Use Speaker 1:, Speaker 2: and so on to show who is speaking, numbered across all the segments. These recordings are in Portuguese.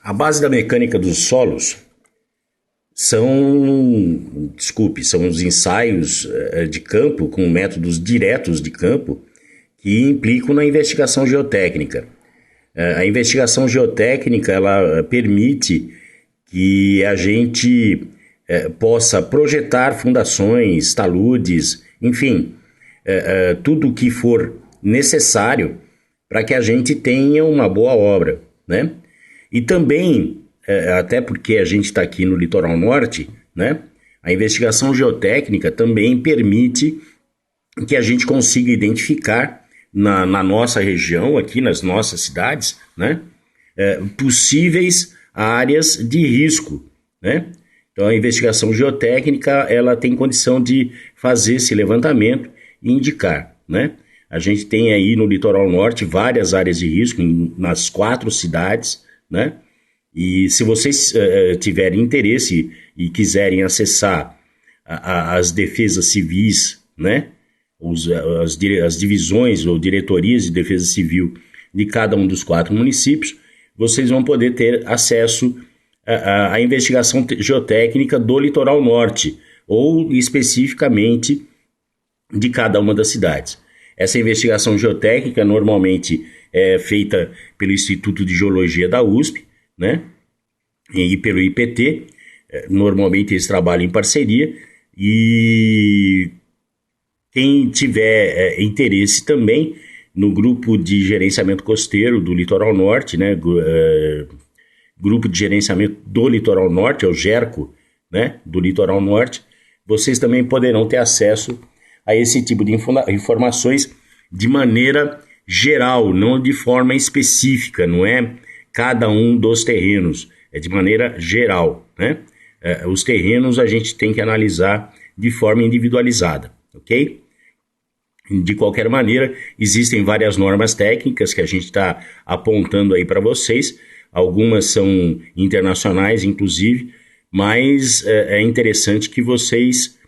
Speaker 1: A base da mecânica dos solos são os ensaios de campo com métodos diretos de campo que implicam na investigação geotécnica. A investigação geotécnica ela permite que a gente possa projetar fundações, taludes, enfim, tudo o que for necessário para que a gente tenha uma boa obra, né? E também, até porque a gente está aqui no litoral norte, né? A investigação geotécnica também permite que a gente consiga identificar na nossa região, aqui nas nossas cidades, né? Possíveis áreas de risco, né? Então a investigação geotécnica ela tem condição de fazer esse levantamento e indicar, né? A gente tem aí no litoral norte várias áreas de risco nas 4 cidades, né? E se vocês tiverem interesse e quiserem acessar as defesas civis, né? As divisões ou diretorias de defesa civil de cada um dos 4 municípios, vocês vão poder ter acesso à investigação geotécnica do litoral norte, ou especificamente de cada uma das cidades. Essa investigação geotécnica normalmente é feita pelo Instituto de Geologia da USP, né? E pelo IPT, normalmente eles trabalham em parceria, e quem tiver interesse também no grupo de gerenciamento costeiro do litoral norte, né? Grupo de gerenciamento do litoral norte, é o GERCO, né? Do litoral norte, vocês também poderão ter acesso a esse tipo de informações de maneira geral, não de forma específica, não é cada um dos terrenos, é de maneira geral, né? Os terrenos a gente tem que analisar de forma individualizada, ok? De qualquer maneira, existem várias normas técnicas que a gente está apontando aí para vocês, algumas são internacionais, inclusive, mas é interessante que vocês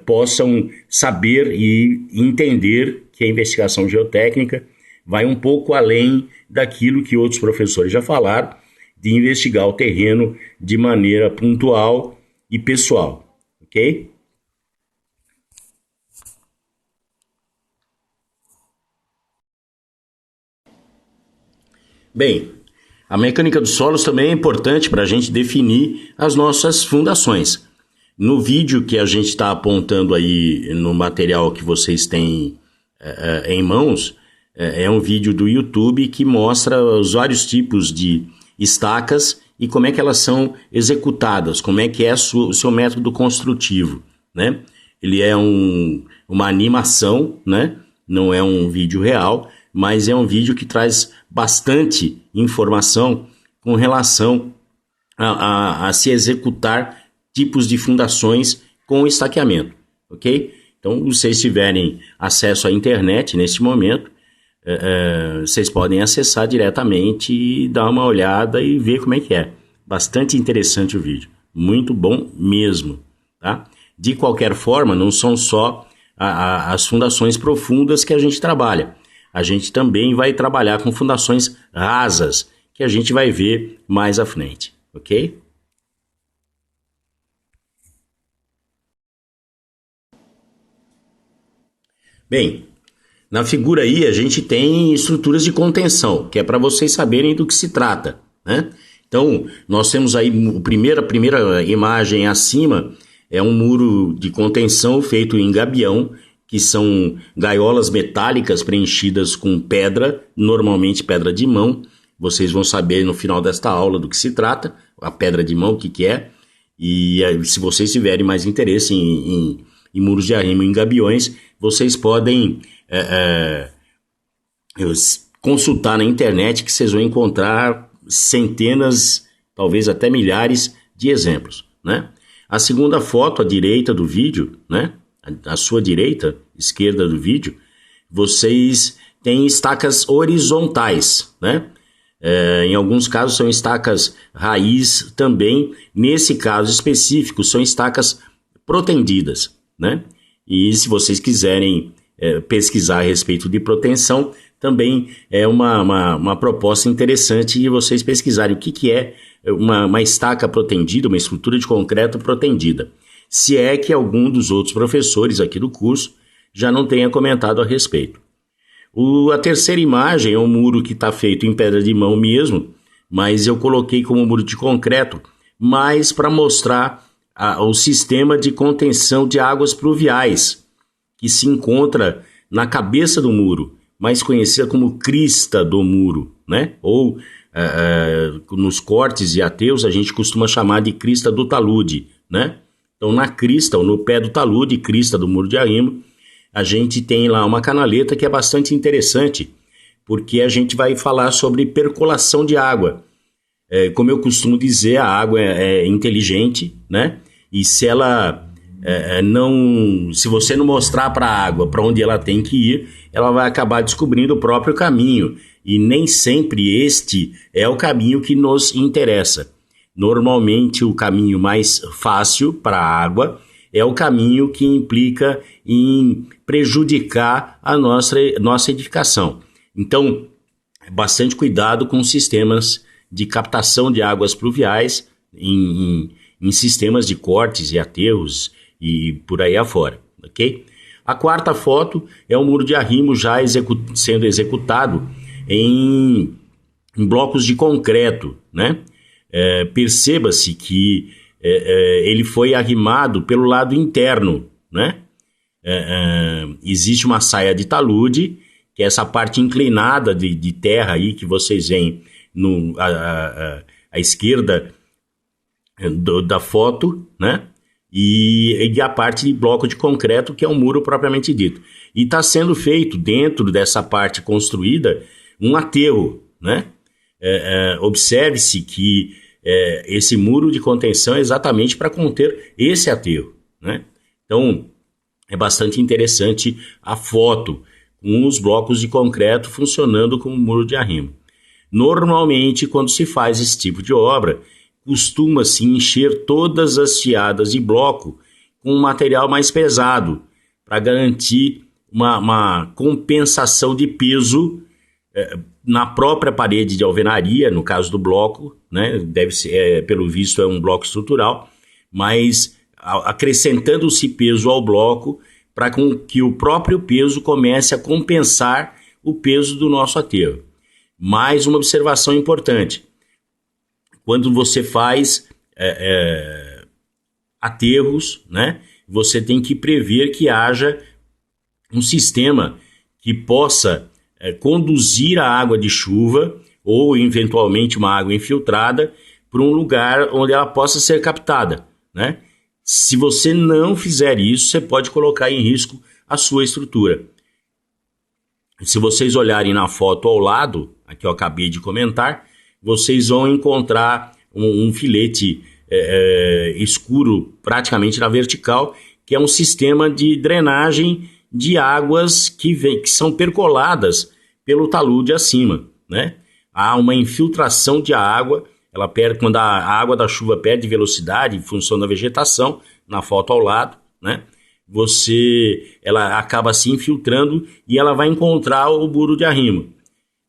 Speaker 1: possam saber e entender que a investigação geotécnica vai um pouco além daquilo que outros professores já falaram, de investigar o terreno de maneira pontual e pessoal, ok? Bem, a mecânica dos solos também é importante para a gente definir as nossas fundações. No vídeo que a gente está apontando aí no material que vocês têm em mãos, é um vídeo do YouTube que mostra os vários tipos de estacas e como é que elas são executadas, como é que é o seu método construtivo, né? Ele é uma animação, né? Não é um vídeo real, mas é um vídeo que traz bastante informação com relação a se executar tipos de fundações com estaqueamento, ok? Então, se vocês tiverem acesso à internet neste momento, vocês podem acessar diretamente e dar uma olhada e ver como é que é. Bastante interessante o vídeo, muito bom mesmo, tá? De qualquer forma, não são só as fundações profundas que a gente trabalha. A gente também vai trabalhar com fundações rasas, que a gente vai ver mais à frente, ok? Bem, na figura aí a gente tem estruturas de contenção, que é para vocês saberem do que se trata, né? Então, nós temos aí a primeira imagem acima, é um muro de contenção feito em gabião, que são gaiolas metálicas preenchidas com pedra, normalmente pedra de mão. Vocês vão saber no final desta aula do que se trata, a pedra de mão, o que é. E se vocês tiverem mais interesse em muros de arrimo em gabiões, vocês podem consultar na internet, que vocês vão encontrar centenas, talvez até milhares de exemplos, né? A segunda foto à direita do vídeo, né? À sua direita, esquerda do vídeo, vocês têm estacas horizontais, né? Em alguns casos são estacas raiz também. Nesse caso específico, são estacas protendidas, né? E se vocês quiserem pesquisar a respeito de proteção, também é uma proposta interessante de vocês pesquisarem o que é uma estaca protendida, uma estrutura de concreto protendida. Se é que algum dos outros professores aqui do curso já não tenha comentado a respeito. A terceira imagem é um muro que está feito em pedra de mão mesmo, mas eu coloquei como muro de concreto, mais para mostrar o sistema de contenção de águas pluviais, que se encontra na cabeça do muro, mais conhecida como crista do muro, né? Ou nos cortes e aterros a gente costuma chamar de crista do talude, né? Então na crista, ou no pé do talude, crista do muro de arrimo, a gente tem lá uma canaleta que é bastante interessante, porque a gente vai falar sobre percolação de água. Como eu costumo dizer, a água é inteligente, né? E se ela se você não mostrar para a água para onde ela tem que ir, ela vai acabar descobrindo o próprio caminho. E nem sempre este é o caminho que nos interessa. Normalmente o caminho mais fácil para a água é o caminho que implica em prejudicar a nossa edificação. Então, bastante cuidado com sistemas de captação de águas pluviais em sistemas de cortes e aterros e por aí afora, ok? A quarta foto é o muro de arrimo já sendo executado em blocos de concreto, né? Perceba-se que ele foi arrimado pelo lado interno, né? Existe uma saia de talude, que é essa parte inclinada de terra aí que vocês veem à esquerda da foto, né? E a parte de bloco de concreto, que é um muro propriamente dito. E está sendo feito dentro dessa parte construída um aterro, né? Observe-se que esse muro de contenção é exatamente para conter esse aterro, né? Então, é bastante interessante a foto com os blocos de concreto funcionando como muro de arrimo. Normalmente, quando se faz esse tipo de obra, costuma-se encher todas as fiadas de bloco com um material mais pesado, para garantir uma compensação de peso na própria parede de alvenaria, no caso do bloco, né? Deve ser, pelo visto, é um bloco estrutural, mas acrescentando-se peso ao bloco para que o próprio peso comece a compensar o peso do nosso aterro. Mais uma observação importante: quando você faz aterros, né, você tem que prever que haja um sistema que possa conduzir a água de chuva ou, eventualmente, uma água infiltrada para um lugar onde ela possa ser captada, né? Se você não fizer isso, você pode colocar em risco a sua estrutura. Se vocês olharem na foto ao lado, a que eu acabei de comentar, vocês vão encontrar um filete escuro praticamente na vertical, que é um sistema de drenagem de águas que são percoladas pelo talude acima, né? Há uma infiltração de água, quando a água da chuva perde velocidade em função da vegetação, na foto ao lado, né? Ela acaba se infiltrando e ela vai encontrar o muro de arrimo.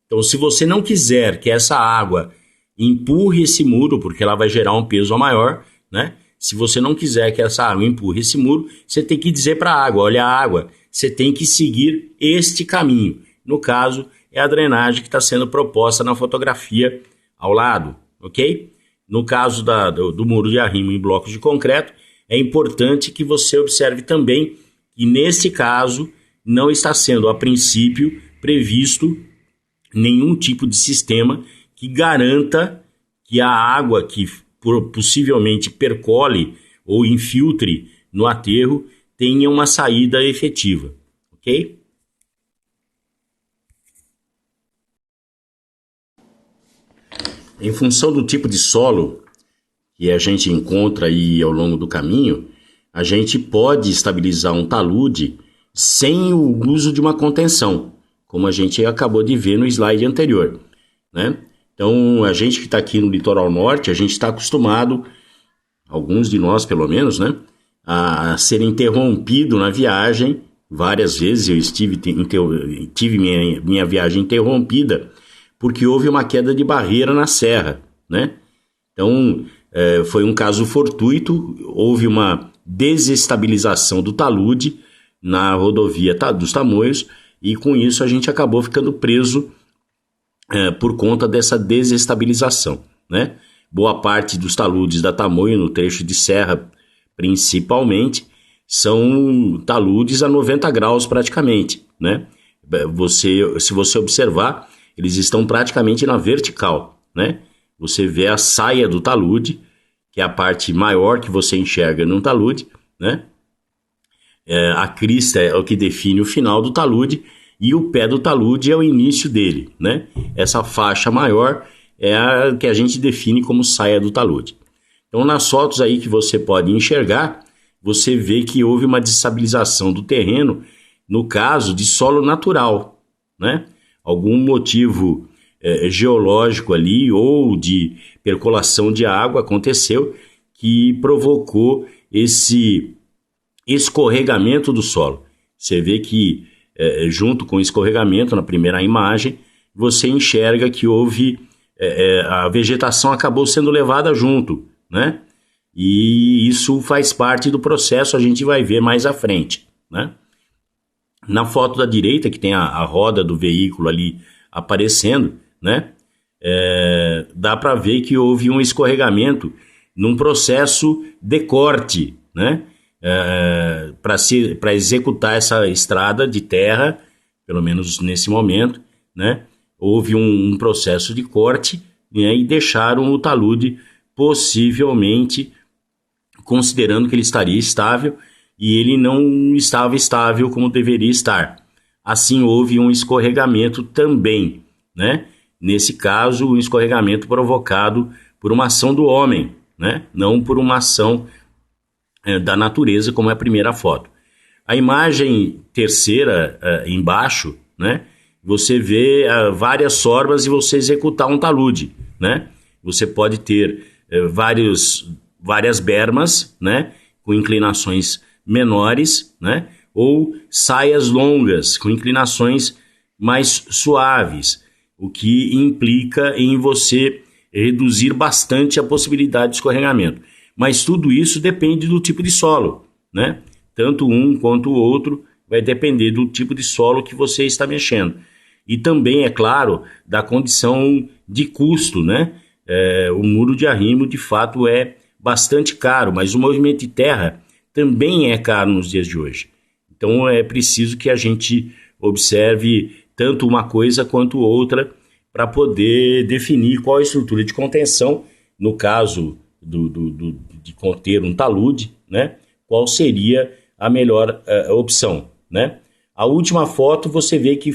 Speaker 1: Então, se você não quiser que essa água empurre esse muro, porque ela vai gerar um peso maior, né? Se você não quiser que essa água empurre esse muro, você tem que dizer para a água: olha, a água, você tem que seguir este caminho. No caso, é a drenagem que está sendo proposta na fotografia ao lado, ok? No caso do muro de arrimo em blocos de concreto, é importante que você observe também que, nesse caso, não está sendo, a princípio, previsto nenhum tipo de sistema que garanta que a água que possivelmente percole ou infiltre no aterro tenha uma saída efetiva, ok? Em função do tipo de solo que a gente encontra aí ao longo do caminho, a gente pode estabilizar um talude sem o uso de uma contenção, como a gente acabou de ver no slide anterior, né? Então, a gente que está aqui no litoral norte, a gente está acostumado, alguns de nós pelo menos, né, a ser interrompido na viagem Várias vezes eu tive minha viagem interrompida porque houve uma queda de barreira na serra, né? Então, foi um caso fortuito, houve uma desestabilização do talude na rodovia dos Tamoios e com isso a gente acabou ficando preso por conta dessa desestabilização, né? Boa parte dos taludes da Tamoio, no trecho de serra principalmente, são taludes a 90 graus praticamente, né? Se você observar, eles estão praticamente na vertical, né? Você vê a saia do talude, que é a parte maior que você enxerga num talude, né? A crista é o que define o final do talude e o pé do talude é o início dele, né? Essa faixa maior é a que a gente define como saia do talude. Então, nas fotos aí que você pode enxergar, você vê que houve uma destabilização do terreno, no caso de solo natural, né? Algum motivo geológico ali ou de percolação de água aconteceu que provocou esse escorregamento do solo. Você vê que junto com o escorregamento, na primeira imagem, você enxerga que houve a vegetação acabou sendo levada junto, né? E isso faz parte do processo, a gente vai ver mais à frente, né? Na foto da direita, que tem a roda do veículo ali aparecendo, né? Dá para ver que houve um escorregamento num processo de corte, né? Para executar essa estrada de terra, pelo menos nesse momento, né? Houve um processo de corte, né? E deixaram o talude possivelmente considerando que ele estaria estável e ele não estava estável como deveria estar. Assim, houve um escorregamento também, né? Nesse caso, um escorregamento provocado por uma ação do homem, né? Não por uma ação da natureza, como é a primeira foto. A imagem terceira, embaixo, né? Você vê várias formas de você executar um talude, né? Você pode ter várias bermas, né? Com inclinações menores, né? Ou saias longas, com inclinações mais suaves, o que implica em você reduzir bastante a possibilidade de escorregamento. Mas tudo isso depende do tipo de solo, né? Tanto um quanto o outro vai depender do tipo de solo que você está mexendo. E também, é claro, da condição de custo, né? O muro de arrimo, de fato, é bastante caro, mas o movimento de terra também é caro nos dias de hoje. Então, é preciso que a gente observe tanto uma coisa quanto outra para poder definir qual a estrutura de contenção, no caso de conter um talude, né? Qual seria a melhor opção, né? A última foto você vê que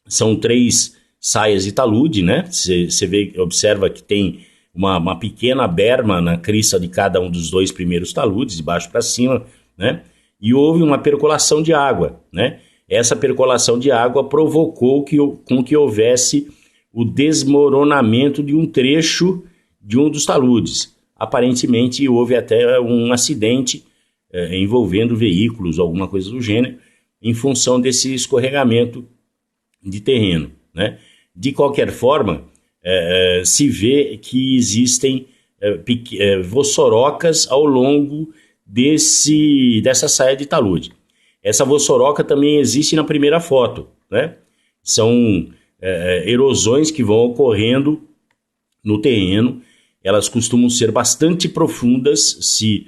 Speaker 1: são 3 saias de talude, né? Você observa que tem uma pequena berma na crista de cada um dos 2 primeiros taludes, de baixo para cima, né? E houve uma percolação de água, né? Essa percolação de água provocou com que houvesse o desmoronamento de um trecho de um dos taludes. Aparentemente houve até um acidente envolvendo veículos, alguma coisa do gênero, em função desse escorregamento de terreno, né? De qualquer forma, se vê que existem vossorocas ao longo dessa saia de talude. Essa vossoroca também existe na primeira foto, né? São erosões que vão ocorrendo no terreno. Elas costumam ser bastante profundas se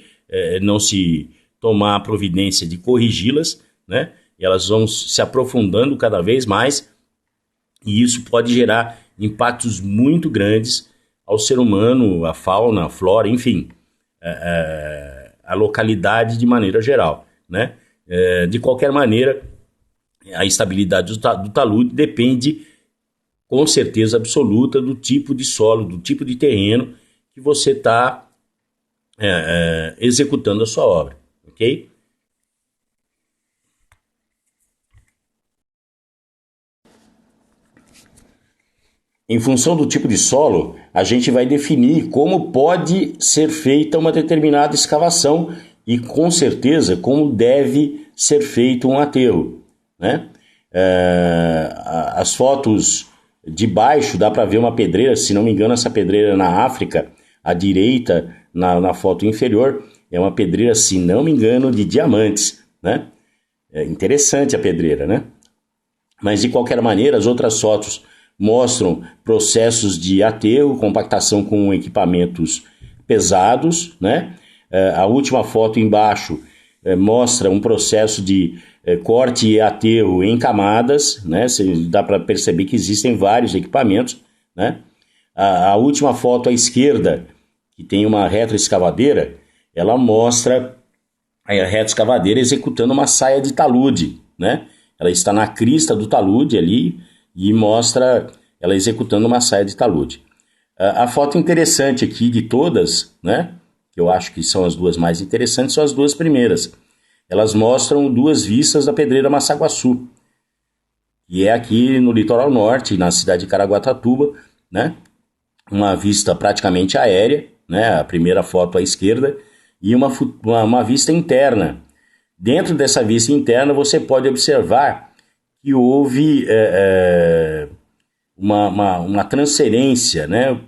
Speaker 1: não se tomar a providência de corrigi-las, né? E elas vão se aprofundando cada vez mais e isso pode gerar impactos muito grandes ao ser humano, à fauna, à flora, enfim, a localidade de maneira geral, né? De qualquer maneira, a estabilidade do talude depende com certeza absoluta do tipo de solo, do tipo de terreno que você está executando a sua obra, ok? Em função do tipo de solo, a gente vai definir como pode ser feita uma determinada escavação e com certeza como deve ser feito um aterro, né? As fotos de baixo dá para ver uma pedreira, se não me engano essa pedreira é na África, à direita, na foto inferior, é uma pedreira, se não me engano, de diamantes, né? É interessante a pedreira, né? Mas de qualquer maneira, as outras fotos mostram processos de aterro, compactação com equipamentos pesados, né? A última foto embaixo mostra um processo de corte e aterro em camadas, né? Dá para perceber que existem vários equipamentos, né? A última foto à esquerda, que tem uma retroescavadeira, ela mostra a retroescavadeira executando uma saia de talude, né? Ela está na crista do talude ali e mostra ela executando uma saia de talude. A foto interessante aqui de todas, né? Que eu acho que são as duas mais interessantes, são as duas primeiras. Elas mostram duas vistas da pedreira Massaguaçu, que é aqui no litoral norte, na cidade de Caraguatatuba, né? Uma vista praticamente aérea, né? A primeira foto à esquerda, e uma vista interna. Dentro dessa vista interna você pode observar que houve uma transferência, né?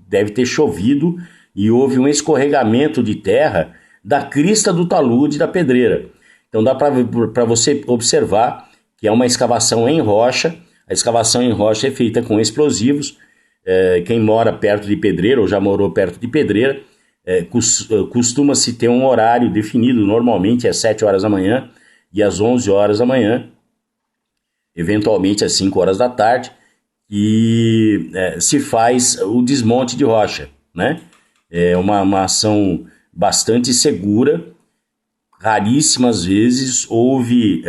Speaker 1: Deve ter chovido e houve um escorregamento de terra da crista do talude da pedreira. Então dá para você observar que é uma escavação em rocha. A escavação em rocha é feita com explosivos. Quem mora perto de pedreira ou já morou perto de pedreira, costuma-se ter um horário definido, normalmente às 7 horas da manhã e às 11 horas da manhã, eventualmente às 5 horas da tarde, e se faz o desmonte de rocha, né? É uma ação bastante segura. Raríssimas vezes houve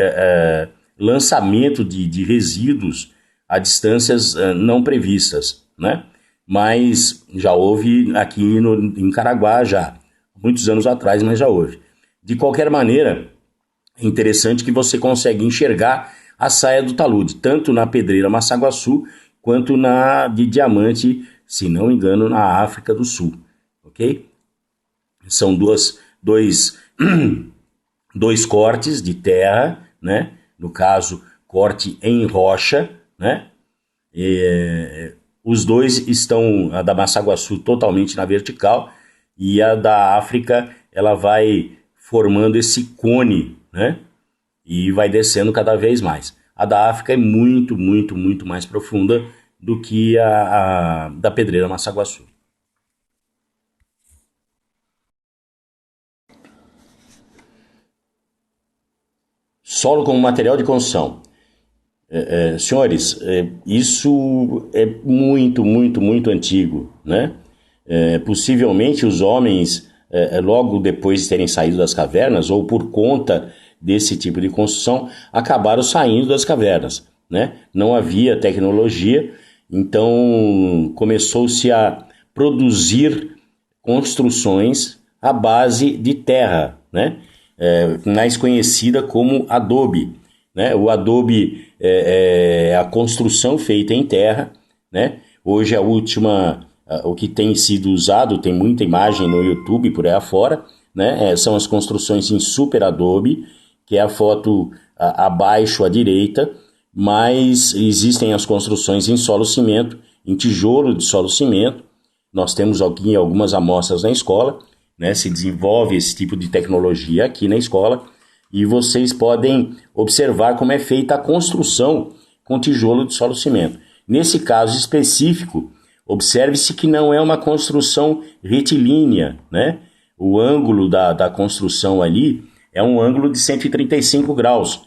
Speaker 1: lançamento de resíduos a distâncias não previstas, né? Mas já houve aqui em Caraguá, já muitos anos atrás, mas já houve. De qualquer maneira, é interessante que você consegue enxergar a saia do talude, tanto na pedreira Massaguaçu, quanto na de diamante, se não me engano, na África do Sul, ok? São dois cortes de terra, né? No caso, corte em rocha, né? Os dois estão, a da Massaguaçu totalmente na vertical e a da África, ela vai formando esse cone, né? E vai descendo cada vez mais. A da África é muito, muito, muito mais profunda do que a da pedreira Massaguaçu. Solo como material de construção. Senhores, isso é muito, muito, muito antigo, né? Possivelmente os homens, logo depois de terem saído das cavernas, ou por conta desse tipo de construção, acabaram saindo das cavernas, né? Não havia tecnologia, então começou-se a produzir construções à base de terra, né? Mais conhecida como adobe, né? O adobe é a construção feita em terra, né? Hoje o que tem sido usado, tem muita imagem no YouTube por aí afora, né? São as construções em super adobe, que é a foto abaixo à direita, mas existem as construções em solo cimento, em tijolo de solo cimento. Nós temos aqui algumas amostras na escola, né? Se desenvolve esse tipo de tecnologia aqui na escola, e vocês podem observar como é feita a construção com tijolo de solo cimento. Nesse caso específico, observe-se que não é uma construção retilínea, né? O ângulo da construção ali é um ângulo de 135 graus,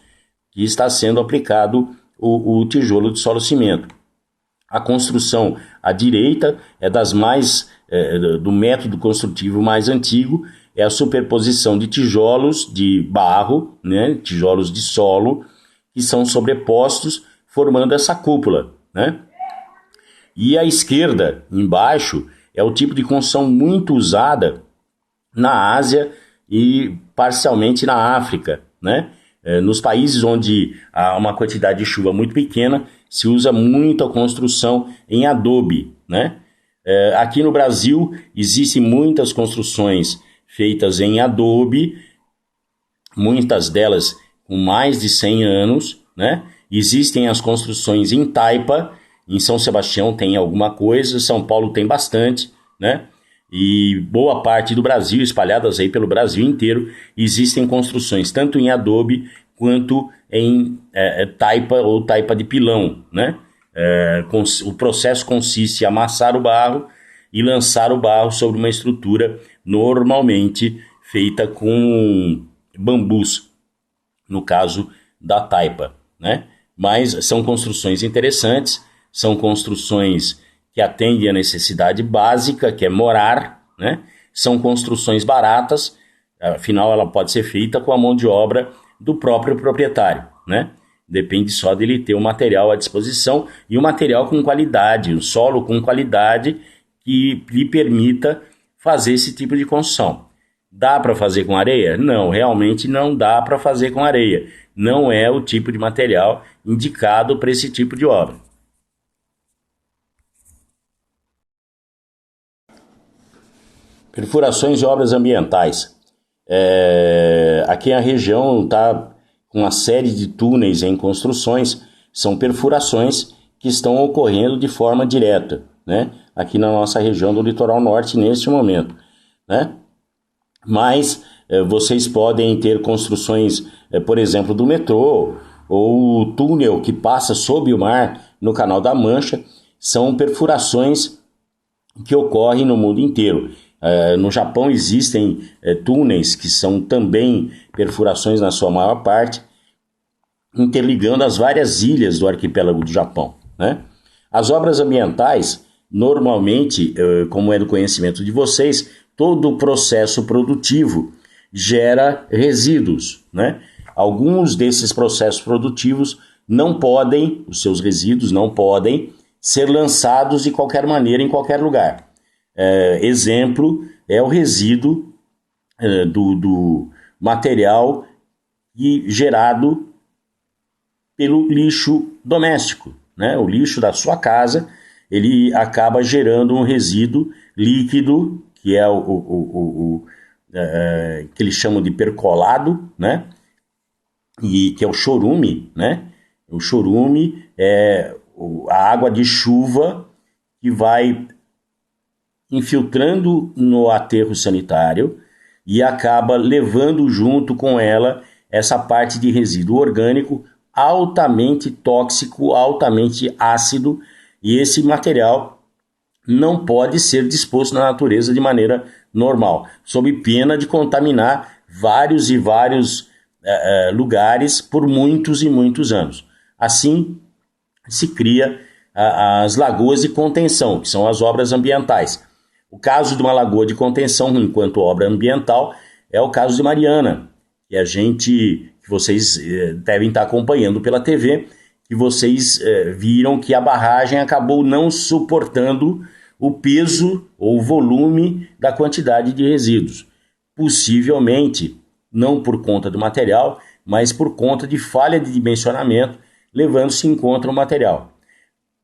Speaker 1: que está sendo aplicado o tijolo de solo cimento. A construção à direita é do método construtivo mais antigo, é a superposição de tijolos de barro, né, tijolos de solo, que são sobrepostos, formando essa cúpula, né? E à esquerda, embaixo, é o tipo de construção muito usada na Ásia e parcialmente na África, né? Nos países onde há uma quantidade de chuva muito pequena, se usa muito a construção em adobe, né? Aqui no Brasil existem muitas construções feitas em adobe, muitas delas com mais de 100 anos, né? Existem as construções em taipa, em São Sebastião tem alguma coisa, São Paulo tem bastante, né? E boa parte do Brasil, espalhadas aí pelo Brasil inteiro, existem construções tanto em adobe quanto em taipa ou taipa de pilão, né? O processo consiste em amassar o barro e lançar o barro sobre uma estrutura normalmente feita com bambus, no caso da taipa, né? Mas são construções interessantes, são construções que atendem à necessidade básica, que é morar, né? São construções baratas, afinal ela pode ser feita com a mão de obra do próprio proprietário, né? Depende só dele ter o material à disposição e o material com qualidade, o solo com qualidade que lhe permita fazer esse tipo de construção. Dá para fazer com areia? Não, realmente não dá para fazer com areia. Não é o tipo de material indicado para esse tipo de obra. Perfurações de obras ambientais. Aqui a região está com uma série de túneis em construções, são perfurações que estão ocorrendo de forma direta, né? Aqui na nossa região do litoral norte neste momento, né? Mas vocês podem ter construções, por exemplo, do metrô ou o túnel que passa sob o mar no Canal da Mancha, são perfurações que ocorrem no mundo inteiro. No Japão existem túneis que são também perfurações na sua maior parte, interligando as várias ilhas do arquipélago do Japão, né? As obras ambientais, normalmente, como é do conhecimento de vocês, todo o processo produtivo gera resíduos, né? Alguns desses processos produtivos não podem, os seus resíduos não podem ser lançados de qualquer maneira em qualquer lugar. Exemplo é o resíduo do material gerado pelo lixo doméstico, né? O lixo da sua casa, ele acaba gerando um resíduo líquido, que é que eles chamam de percolado, né? E que é o chorume, né? O chorume é a água de chuva que vai infiltrando no aterro sanitário e acaba levando junto com ela essa parte de resíduo orgânico altamente tóxico, altamente ácido, e esse material não pode ser disposto na natureza de maneira normal, sob pena de contaminar vários e vários lugares por muitos e muitos anos. Assim se cria as lagoas de contenção, que são as obras ambientais. O caso de uma lagoa de contenção, enquanto obra ambiental, é o caso de Mariana, que vocês devem estar acompanhando pela TV, que vocês viram que a barragem acabou não suportando o peso ou o volume da quantidade de resíduos. Possivelmente, não por conta do material, mas por conta de falha de dimensionamento, levando-se em conta o material.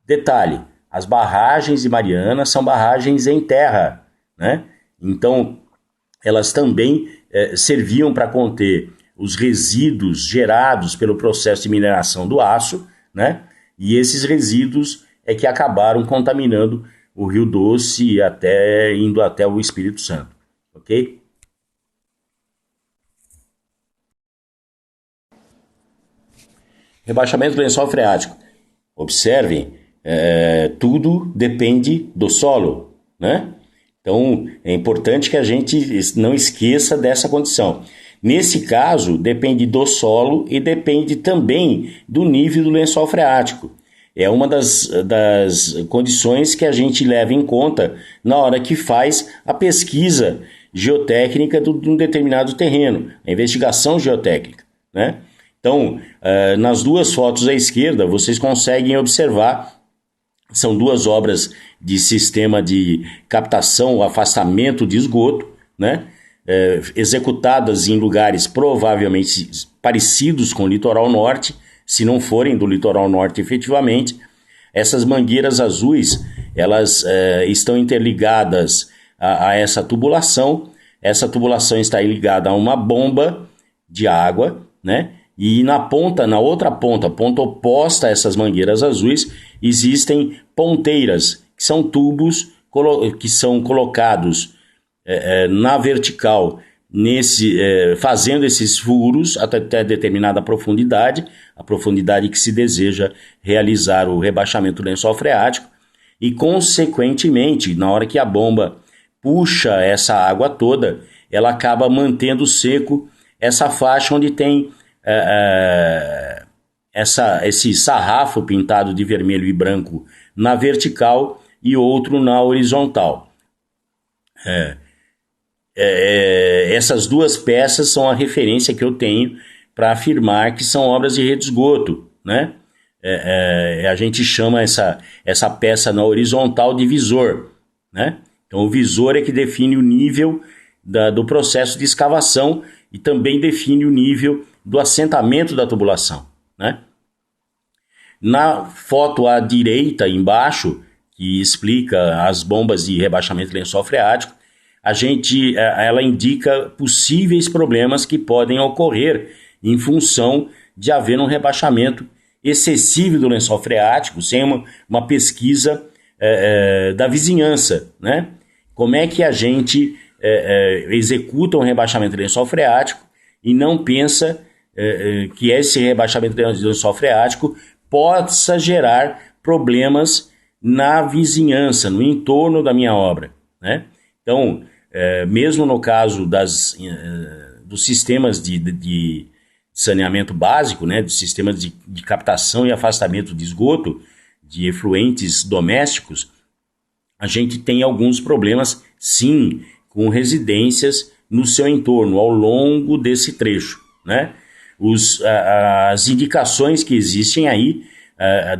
Speaker 1: Detalhe, as barragens de Mariana são barragens em terra, né? Então, elas também serviam para conter os resíduos gerados pelo processo de mineração do aço, né? E esses resíduos é que acabaram contaminando o Rio Doce indo até o Espírito Santo, ok? Rebaixamento do lençol freático. Observem, tudo depende do solo, né? Então, é importante que a gente não esqueça dessa condição. Nesse caso, depende do solo e depende também do nível do lençol freático. É uma das condições que a gente leva em conta na hora que faz a pesquisa geotécnica de um determinado terreno, a investigação geotécnica, né? Então, nas duas fotos à esquerda, vocês conseguem observar, são duas obras de sistema de captação ou afastamento de esgoto, né? Executadas em lugares provavelmente parecidos com o litoral norte, se não forem do litoral norte efetivamente. Essas mangueiras azuis, elas estão interligadas a essa tubulação, essa tubulação está ligada a uma bomba de água, né? E na outra ponta, ponta oposta a essas mangueiras azuis, existem ponteiras, que são tubos que são colocados na vertical, fazendo esses furos até determinada profundidade, a profundidade que se deseja realizar o rebaixamento do lençol freático, e consequentemente, na hora que a bomba puxa essa água toda, ela acaba mantendo seco essa faixa onde tem esse sarrafo pintado de vermelho e branco na vertical e outro na horizontal. Essas duas peças são a referência que eu tenho para afirmar que são obras de rede de esgoto, né? A gente chama essa peça na horizontal de visor, né? Então o visor é que define o nível do processo de escavação e também define o nível do assentamento da tubulação, né? Na foto à direita, embaixo, que explica as bombas de rebaixamento de lençol freático, ela indica possíveis problemas que podem ocorrer em função de haver um rebaixamento excessivo do lençol freático, sem uma pesquisa da vizinhança, né? Como é que a gente executa um rebaixamento de lençol freático e não pensa que esse rebaixamento de lençol freático possa gerar problemas na vizinhança, no entorno da minha obra, né? Então, mesmo no caso dos sistemas de saneamento básico, né, dos sistemas de captação e afastamento de esgoto, de efluentes domésticos, a gente tem alguns problemas, sim, com residências no seu entorno, ao longo desse trecho, né? As indicações que existem aí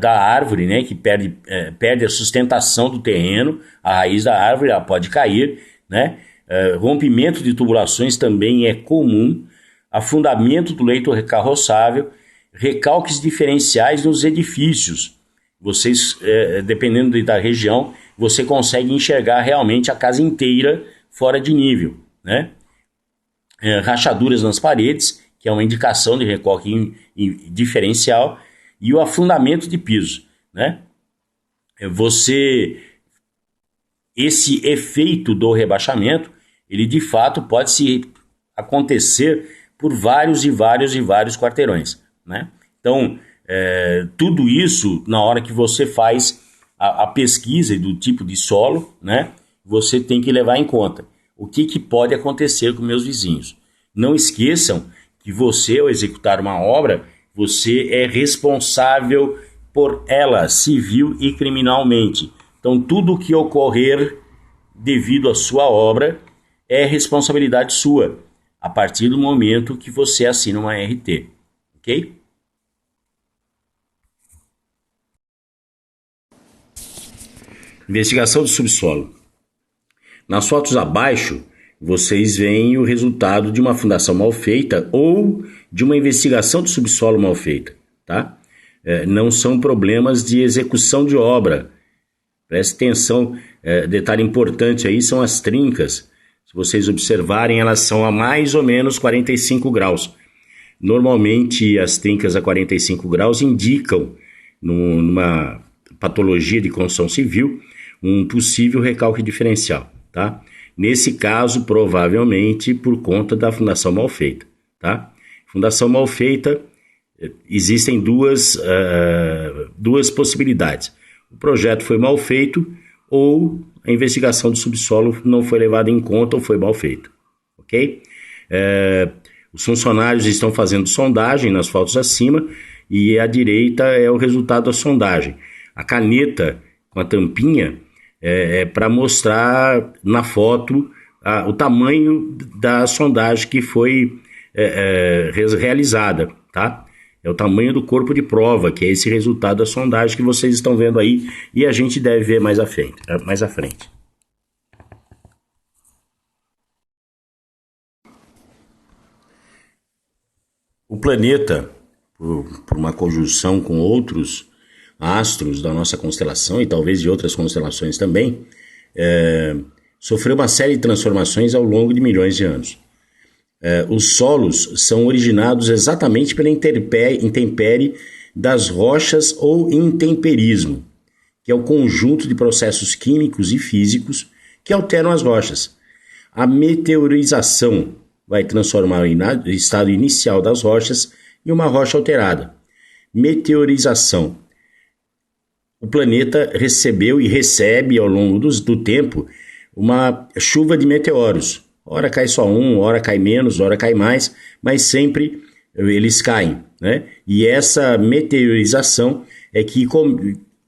Speaker 1: da árvore, né, que perde a sustentação do terreno, a raiz da árvore ela pode cair, né? Rompimento de tubulações também é comum, afundamento do leito carroçável, recalques diferenciais nos edifícios. Vocês, dependendo da região, você consegue enxergar realmente a casa inteira fora de nível, né? Rachaduras nas paredes, que é uma indicação de recalque diferencial, e o afundamento de piso, né? Esse efeito do rebaixamento, ele de fato pode acontecer por vários quarteirões, né? Então, tudo isso, na hora que você faz a pesquisa do tipo de solo, né, você tem que levar em conta o que pode acontecer com meus vizinhos. Não esqueçam que você, ao executar uma obra, você é responsável por ela, civil e criminalmente. Então, tudo o que ocorrer devido à sua obra é responsabilidade sua, a partir do momento que você assina uma RT, ok? Investigação do subsolo. Nas fotos abaixo, vocês veem o resultado de uma fundação mal feita ou de uma investigação do subsolo mal feita, tá? Não são problemas de execução de obra. Preste atenção, detalhe importante aí são as trincas. Se vocês observarem, elas são a mais ou menos 45 graus. Normalmente, as trincas a 45 graus indicam, numa patologia de construção civil, um possível recalque diferencial, tá? Nesse caso, provavelmente por conta da fundação mal feita, tá? Fundação mal feita, existem duas possibilidades. O projeto foi mal feito ou a investigação do subsolo não foi levada em conta ou foi mal feito, ok? Os funcionários estão fazendo sondagem nas fotos acima e à direita é o resultado da sondagem. A caneta com a tampinha é para mostrar na foto o tamanho da sondagem que foi realizada, tá? É o tamanho do corpo de prova, que é esse resultado da sondagem que vocês estão vendo aí e a gente deve ver mais à frente. O planeta, por uma conjunção com outros astros da nossa constelação e talvez de outras constelações também, sofreu uma série de transformações ao longo de milhões de anos. Os solos são originados exatamente pela intempérie das rochas ou intemperismo, que é o conjunto de processos químicos e físicos que alteram as rochas. A meteorização vai transformar o estado inicial das rochas em uma rocha alterada. Meteorização. O planeta recebeu e recebe ao longo do tempo uma chuva de meteoros. Ora cai só um, ora cai menos, ora cai mais, mas sempre eles caem, né? E essa meteorização é que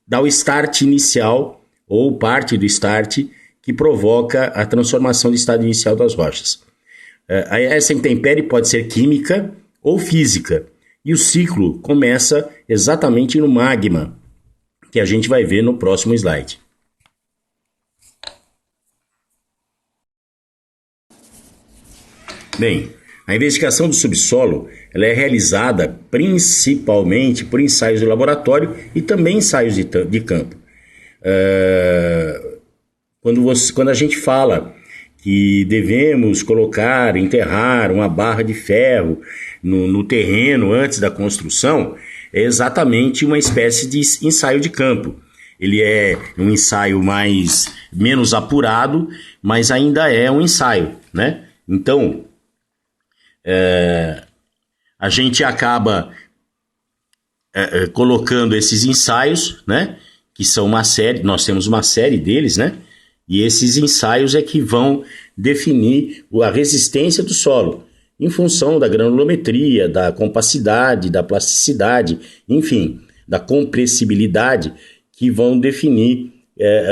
Speaker 1: dá o start inicial, ou parte do start, que provoca a transformação do estado inicial das rochas. Essa intempérie pode ser química ou física, e o ciclo começa exatamente no magma, que a gente vai ver no próximo slide. Bem, a investigação do subsolo ela é realizada principalmente por ensaios de laboratório e também ensaios de campo. Quando a gente fala que devemos enterrar uma barra de ferro no terreno antes da construção, é exatamente uma espécie de ensaio de campo. Ele é um ensaio menos apurado, mas ainda é um ensaio, né? Então, a gente acaba colocando esses ensaios, né? Que são uma série, nós temos uma série deles, né? E esses ensaios é que vão definir a resistência do solo, em função da granulometria, da compacidade, da plasticidade, enfim, da compressibilidade, que vão definir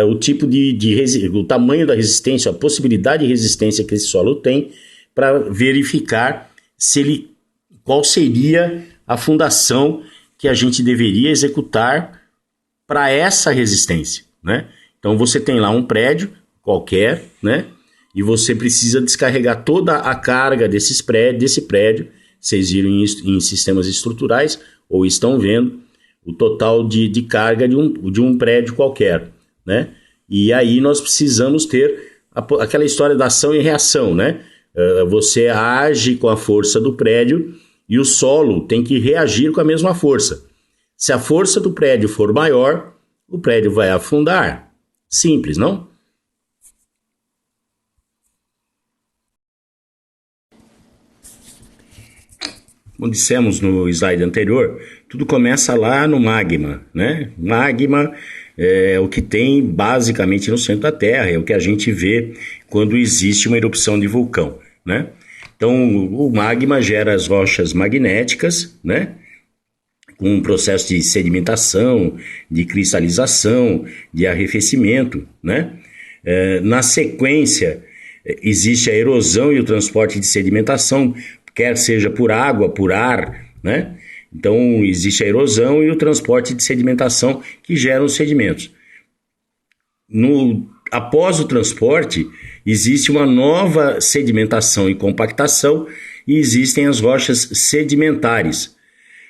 Speaker 1: o tipo o tamanho da resistência, a possibilidade de resistência que esse solo tem, para verificar qual seria a fundação que a gente deveria executar para essa resistência, né? Então você tem lá um prédio qualquer, né? E você precisa descarregar toda a carga desse prédio. Vocês viram em sistemas estruturais, ou estão vendo, o total de carga de um prédio qualquer, né? E aí nós precisamos ter aquela história da ação e reação, né? Você age com a força do prédio e o solo tem que reagir com a mesma força. Se a força do prédio for maior, o prédio vai afundar. Simples, não? Como dissemos no slide anterior, tudo começa lá no magma, né? Magma é o que tem basicamente no centro da Terra, é o que a gente vê quando existe uma erupção de vulcão, né? Então, o magma gera as rochas magnéticas, né? Com um processo de sedimentação, de cristalização, de arrefecimento, né? Na sequência, existe a erosão e o transporte de sedimentação, quer seja por água, por ar, né? Então, existe a erosão e o transporte de sedimentação que geram os sedimentos. Após o transporte, existe uma nova sedimentação e compactação e existem as rochas sedimentares.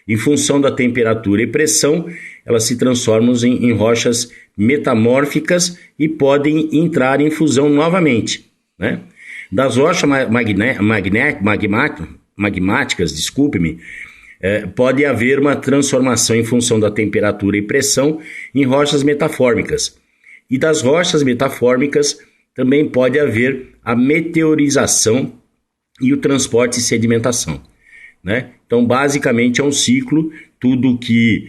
Speaker 1: Em função da temperatura e pressão, elas se transformam em rochas metamórficas e podem entrar em fusão novamente, né? Das rochas magmáticas, pode haver uma transformação em função da temperatura e pressão em rochas metafórmicas. E das rochas metafórmicas também pode haver a meteorização e o transporte e sedimentação, né? Então, basicamente, é um ciclo, tudo que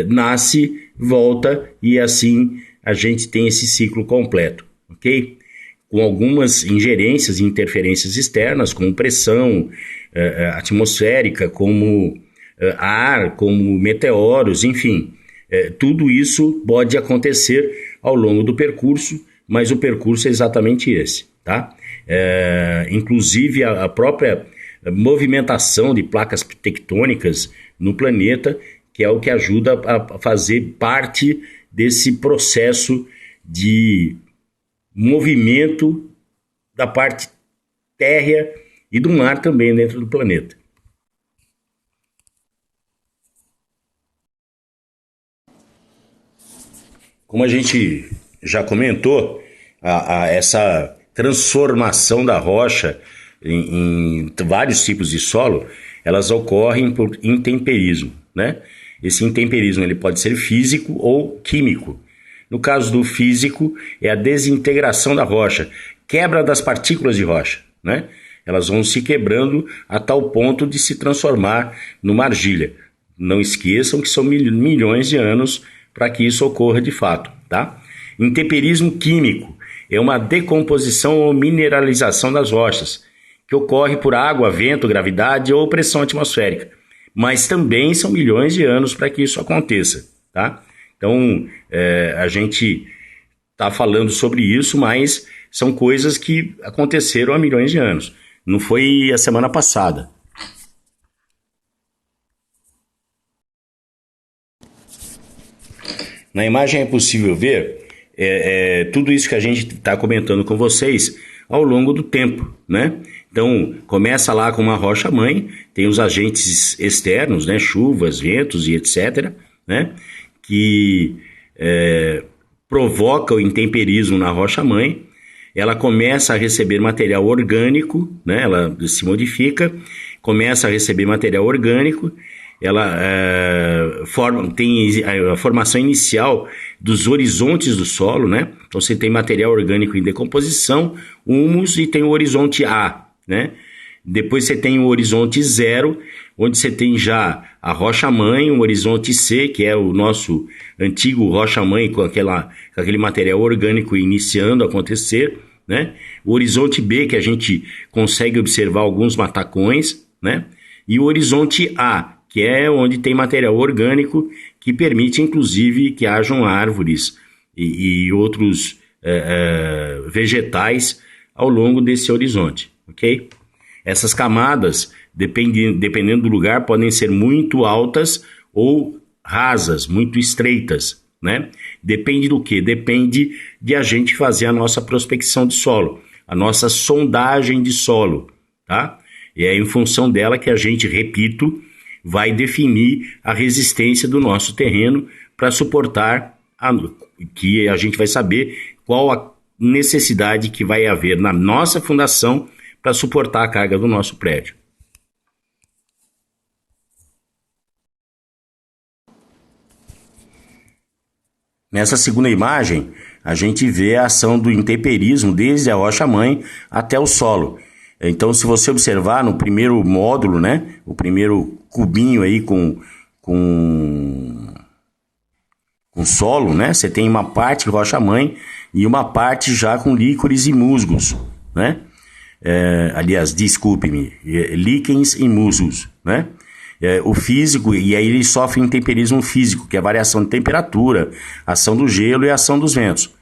Speaker 1: nasce, volta, e assim a gente tem esse ciclo completo, ok? Com algumas ingerências e interferências externas, como pressão atmosférica, como ar, como meteoros, enfim. Tudo isso pode acontecer ao longo do percurso, mas o percurso é exatamente esse, tá? Inclusive a própria movimentação de placas tectônicas no planeta, que é o que ajuda a fazer parte desse processo de movimento da parte térrea e do mar também dentro do planeta. Como a gente já comentou, essa transformação da rocha em vários tipos de solo, elas ocorrem por intemperismo, né? Esse intemperismo ele pode ser físico ou químico. No caso do físico, é a desintegração da rocha, quebra das partículas de rocha, né? Elas vão se quebrando a tal ponto de se transformar numa argila. Não esqueçam que são milhões de anos para que isso ocorra de fato, tá? Intemperismo químico é uma decomposição ou mineralização das rochas, que ocorre por água, vento, gravidade ou pressão atmosférica. Mas também são milhões de anos para que isso aconteça, tá? Então, a gente está falando sobre isso, mas são coisas que aconteceram há milhões de anos. Não foi a semana passada. Na imagem é possível ver tudo isso que a gente está comentando com vocês ao longo do tempo, né? Então, começa lá com uma rocha-mãe, tem os agentes externos, né? Chuvas, ventos e etc., né? Que provoca o intemperismo na rocha-mãe. Ela começa a receber material orgânico, né? Ela se modifica, começa a receber material orgânico, ela tem a formação inicial dos horizontes do solo, né? Então você tem material orgânico em decomposição, humus, e tem o horizonte A, né? Depois você tem o horizonte 0, onde você tem já a rocha-mãe, o horizonte C, que é o nosso antigo rocha-mãe com aquele material orgânico iniciando a acontecer, né? O horizonte B, que a gente consegue observar alguns matacões, né? E o horizonte A, que é onde tem material orgânico que permite, inclusive, que hajam árvores e outros vegetais ao longo desse horizonte, ok? Essas camadas, dependendo do lugar, podem ser muito altas ou rasas, muito estreitas, né? Depende do quê? Depende de a gente fazer a nossa prospecção de solo, a nossa sondagem de solo, tá? E é em função dela que a gente, repito, vai definir a resistência do nosso terreno para suportar, que a gente vai saber qual a necessidade que vai haver na nossa fundação para suportar a carga do nosso prédio. Nessa segunda imagem, a gente vê a ação do intemperismo desde a rocha-mãe até o solo. Então, se você observar no primeiro módulo, né, o primeiro cubinho aí com solo, né, você tem uma parte rocha-mãe e uma parte já com líquores e musgos, né? Aliás, desculpe-me, líquens e musgos, né? O físico, e aí ele sofre intemperismo físico, que é a variação de temperatura, ação do gelo e ação dos ventos.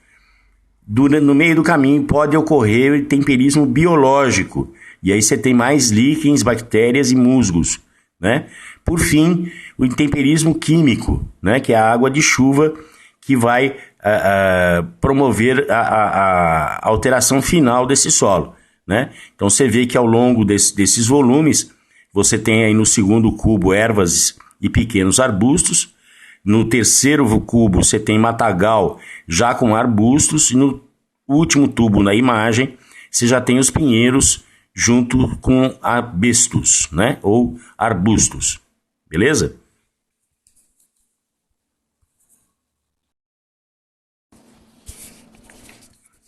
Speaker 1: No meio do caminho pode ocorrer o intemperismo biológico, e aí você tem mais líquens, bactérias e musgos, né? Por fim, o intemperismo químico, né? Que é a água de chuva que vai promover a alteração final desse solo, né? Então você vê que ao longo desses volumes, você tem aí no segundo cubo ervas e pequenos arbustos. No terceiro cubo você tem matagal já com arbustos. E no último tubo na imagem você já tem os pinheiros junto com arbustos, né? Ou arbustos. Beleza?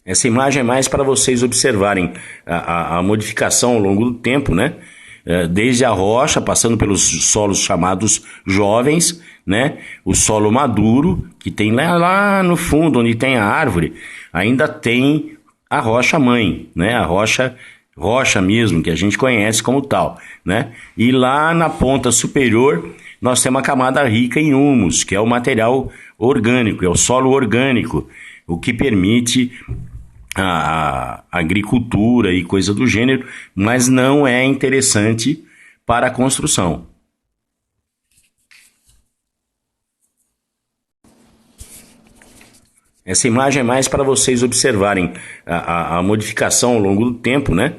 Speaker 1: Essa imagem é mais para vocês observarem a modificação ao longo do tempo, né? Desde a rocha, passando pelos solos chamados jovens, né? O solo maduro, que tem lá no fundo, onde tem a árvore, ainda tem a rocha-mãe, né? A rocha mesmo, que a gente conhece como tal, né? E lá na ponta superior, nós temos uma camada rica em humus, que é o material orgânico, é o solo orgânico, o que permite a agricultura e coisa do gênero, mas não é interessante para a construção. Essa imagem é mais para vocês observarem a modificação ao longo do tempo, né?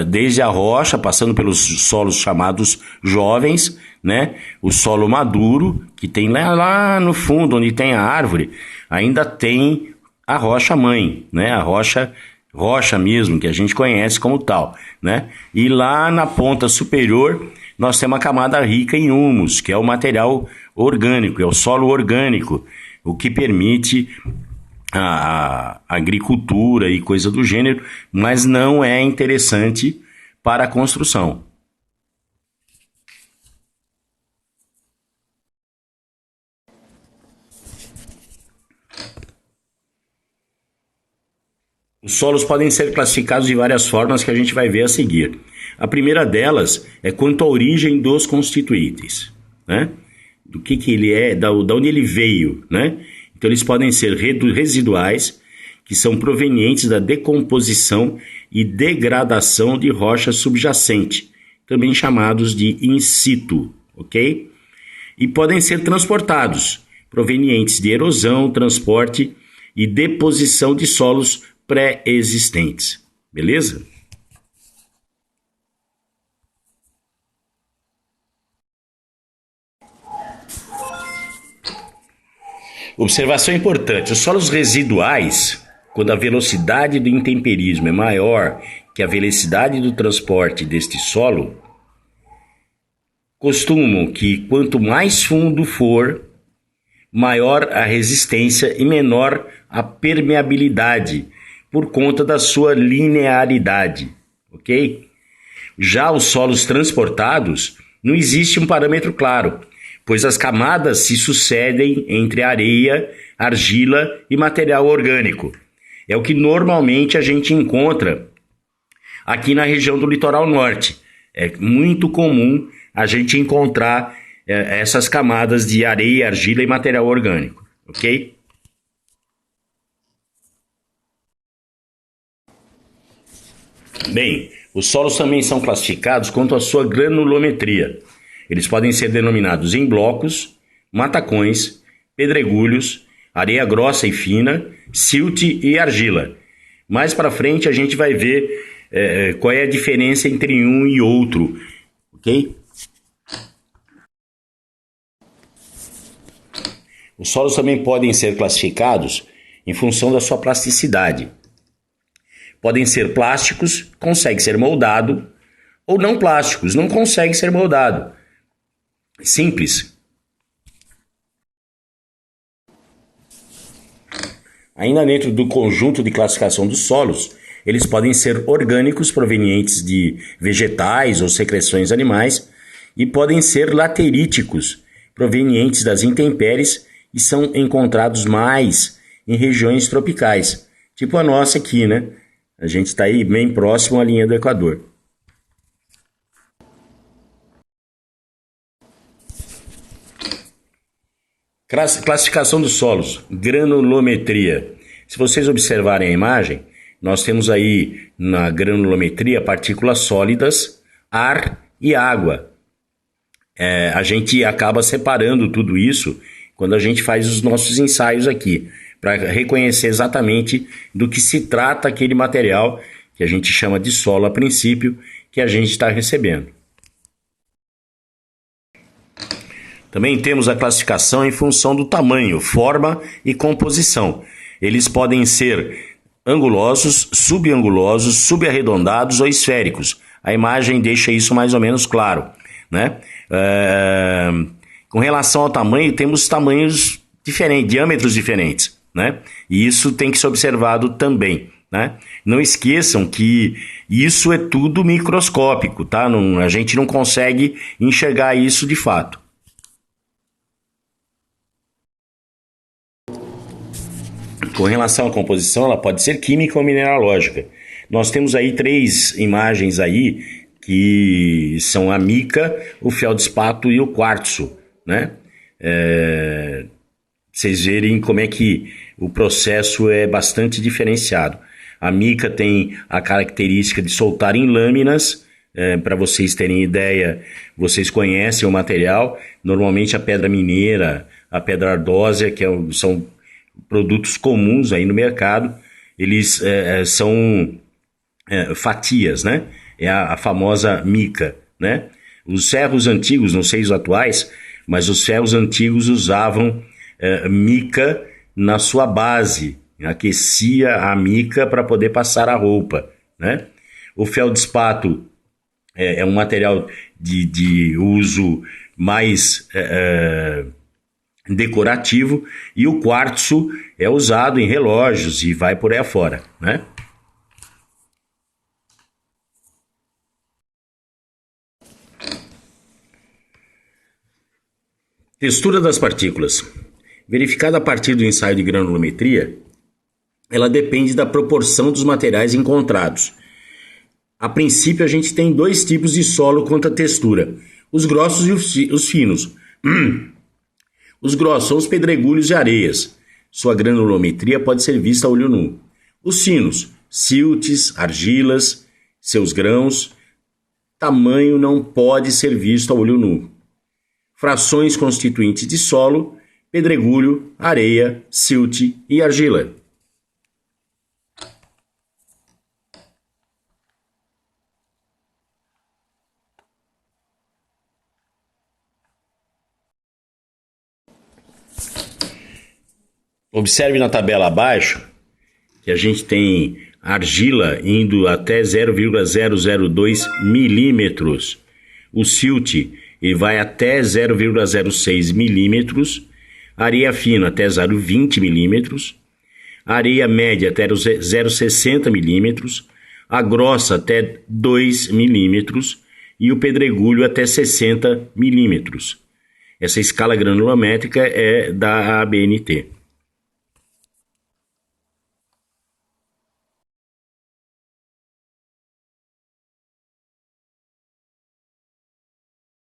Speaker 1: Desde a rocha, passando pelos solos chamados jovens, né? O solo maduro, que tem lá no fundo, onde tem a árvore, ainda tem a rocha-mãe, né? A rocha rocha mesmo, que a gente conhece como tal, né? E lá na ponta superior nós temos uma camada rica em humus, que é o material orgânico, é o solo orgânico, o que permite a agricultura e coisa do gênero, mas não é interessante para a construção. Os solos podem ser classificados de várias formas que a gente vai ver a seguir. A primeira delas é quanto à origem dos constituintes, né? Do que ele é, da onde ele veio, né? Então eles podem ser residuais, que são provenientes da decomposição e degradação de rocha subjacente, também chamados de in situ, ok? E podem ser transportados, provenientes de erosão, transporte e deposição de solos pré-existentes, beleza? Observação importante: os solos residuais, quando a velocidade do intemperismo é maior que a velocidade do transporte deste solo, costumam que quanto mais fundo for, maior a resistência e menor a permeabilidade, por conta da sua linearidade, ok? Já os solos transportados, não existe um parâmetro claro, pois as camadas se sucedem entre areia, argila e material orgânico. É o que normalmente a gente encontra aqui na região do litoral norte. É muito comum a gente encontrar essas camadas de areia, argila e material orgânico, ok? Bem, os solos também são classificados quanto à sua granulometria. Eles podem ser denominados em blocos, matacões, pedregulhos, areia grossa e fina, silt e argila. Mais para frente a gente vai ver qual é a diferença entre um e outro, ok? Os solos também podem ser classificados em função da sua plasticidade. Podem ser plásticos, consegue ser moldado, ou não plásticos, não consegue ser moldado. Simples. Ainda dentro do conjunto de classificação dos solos, eles podem ser orgânicos provenientes de vegetais ou secreções animais e podem ser lateríticos provenientes das intempéries e são encontrados mais em regiões tropicais, tipo a nossa aqui, né? A gente está aí bem próximo à linha do Equador. Classificação dos solos, granulometria. Se vocês observarem a imagem, nós temos aí na granulometria partículas sólidas, ar e água. A gente acaba separando tudo isso quando a gente faz os nossos ensaios aqui, para reconhecer exatamente do que se trata aquele material que a gente chama de solo a princípio, que a gente está recebendo. Também temos a classificação em função do tamanho, forma e composição. Eles podem ser angulosos, subarredondados ou esféricos. A imagem deixa isso mais ou menos claro, né? Com relação ao tamanho, temos tamanhos diferentes, diâmetros diferentes, né? E isso tem que ser observado também, né? Não esqueçam que isso é tudo microscópico, tá? A gente não consegue enxergar isso de fato. Com relação à composição, ela pode ser química ou mineralógica. Nós temos aí 3 imagens aí que são a mica, o feldspato e o quartzo, né? Vocês verem como é que o processo é bastante diferenciado. A mica tem a característica de soltar em lâminas. Para vocês terem ideia, vocês conhecem o material. Normalmente a pedra mineira, a pedra ardósia, são produtos comuns aí no mercado, eles são fatias, né? É a famosa mica, né? Os ferros antigos, não sei os atuais, mas os ferros antigos usavam mica na sua base, aquecia a mica para poder passar a roupa, né? O feldspato é um material de uso mais decorativo, e o quartzo é usado em relógios e vai por aí afora, né? Textura das partículas. Verificada a partir do ensaio de granulometria, ela depende da proporção dos materiais encontrados. A princípio, a gente tem dois tipos de solo quanto à textura: os grossos e os finos. Os grossos são os pedregulhos e areias. Sua granulometria pode ser vista a olho nu. Os finos, siltes, argilas, seus grãos, tamanho não pode ser visto a olho nu. Frações constituintes de solo, pedregulho, areia, silt e argila. Observe na tabela abaixo que a gente tem argila indo até 0,002 milímetros. O silt ele vai até 0,06 milímetros. Areia fina até 0,20 milímetros. Areia média até 0,60 milímetros. A grossa até 2 milímetros. E o pedregulho até 60 milímetros. Essa escala granulométrica é da ABNT.